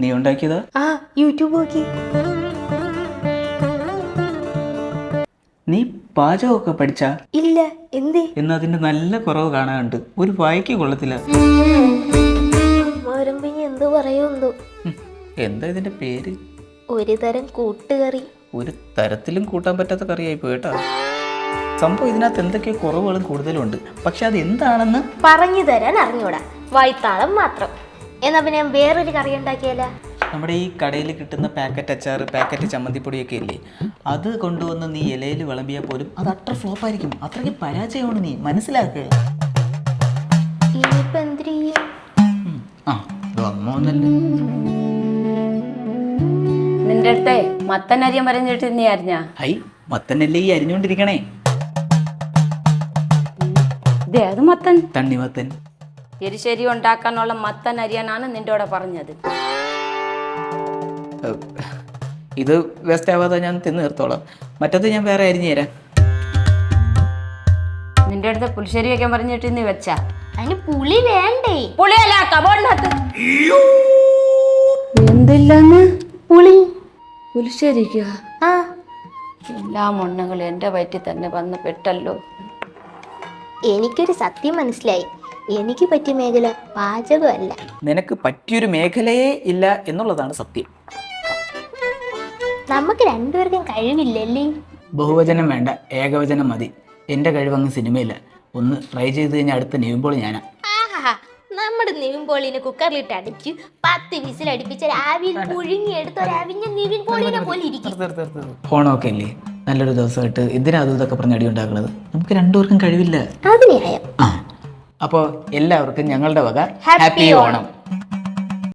നീ ഉണ്ടാക്കിയതാ? ആ, യൂട്യൂബ് നോക്കി. നീ പാചകമൊക്കെ പഠിച്ചാ? ഇല്ല. എന്തേ? എന്നാ അതിന്റെ നല്ല കുറവ് കാണാനുണ്ട്. ഒരു വായിക്ക് കൊള്ളത്തില്ല. വരുമ്പോ എന്തോ പറയുന്നു. എന്താ ഇതിന്റെ പേര്? ഒരു തരം കൂട്ടുകറി. ഒരു തരത്തിലും കൂട്ടാൻ പറ്റാത്ത കറിയായി പോയിട്ടാ. സംഭവം ഇതിനകത്ത് എന്തൊക്കെയോ കുറവുകളും കൂടുതലും ഉണ്ട്. പക്ഷെ അത് എന്താണെന്ന് പറഞ്ഞു തരാൻ അറിഞ്ഞൂടാ. വായ്ത്താളം മാത്രം. എന്നാ പിന്നെ ഞാൻ വേറൊരു കറി ഉണ്ടാക്കിയാല. നമ്മുടെ ഈ കടയിൽ കിട്ടുന്ന പാക്കറ്റ് അച്ചാർ, പാക്കറ്റ് ചമ്മന്തിപ്പൊടിയൊക്കെ ഇല്ലേ, അത് കൊണ്ടുവന്ന് നീ ഇലയിൽ വിളമ്പിയാൽ പോലും അത് അത്ര ഫ്ലോപ്പായിരിക്കും. അത്രയ്ക്ക് പരാജയമാണ്. നീ മനസ്സിലാക്കുക. ഇനിയിപ്പോ എന്ത് ചെയ്യും? ഇത് അമ്മ ഒന്നല്ലേ. നിന്റെ അടുത്തേ മത്തനരിയം പറഞ്ഞിട്ട് നീ അറിഞ്ഞാ? ഹൈ, മത്തനല്ലേ ഈ അരിഞ്ഞോണ്ടിരിക്കണേ. അത് മത്തൻ, തണ്ണിമത്തൻ. എരിശ്ശേരി ഉണ്ടാക്കാനുള്ള മത്തൻ അരിയാനാണ് നിന്റെ പറഞ്ഞത്. ഇത് വേസ്റ്റ് ആവാതെ ഞാൻ തിന്ന് തീർത്തോളാം. മറ്റത് ഞാൻ വേറെ അരിഞ്ഞു തരാം. നിന്റെ അടുത്ത് പുളിശ്ശേരി വെക്കാൻ പറഞ്ഞിട്ട് നീ വെച്ചാ? അതിന് പുളി വേണ്ടേ? പുളിയല്ല കബോർഡിനകത്ത്. എന്തില്ലെന്ന്? പുളി. പുളിശ്ശേരിക്ക? ആ, എല്ലാ മണ്ണുകളും എൻ്റെ വയറ്റിൽ തന്നെ വന്ന് പെട്ടല്ലോ. എനിക്കൊരു സത്യം മനസ്സിലായി. എനിക്ക് പറ്റിയ മേഖല പാചകമല്ല. നിനക്ക് പറ്റിയൊരു മേഖലയേ ഇല്ല എന്നുള്ളതാണ് സത്യം. നമുക്ക് രണ്ടുപേർക്കും കഴിവില്ലല്ലേ? ബഹുവചനം വേണ്ട, ഏകവചനം മതി. എൻ്റെ കഴിവങ്ങ് സിനിമയില്ല. ഒന്ന് ട്രൈ ചെയ്ത് കഴിഞ്ഞാൽ അടുത്ത നെയ്യുമ്പോൾ ഞാനാ. നമ്മുടെ നിവിൻപോളിനെ കുക്കറിലിട്ട് അടിച്ച് 10 വിസിൽ അടിപ്പിച്ച രാവിലെ പുഴുങ്ങി എടുത്ത ഒരവിഞ്ഞ നിവിൻപോളിനെ പോലെ ഇരിക്കും. ഫോണൊക്കെ അല്ലേ, നല്ലൊരു ദിവസമായിട്ട് ഇതിനാ ഇതൊക്കെ പറഞ്ഞ് അടി ഉണ്ടാക്കുന്നത്. നമുക്ക് രണ്ടുപേർക്കും കഴിവില്ല. അതിനായോ? അപ്പോൾ എല്ലാവർക്കും ഞങ്ങളുടെ വക ഹാപ്പി ഓണം.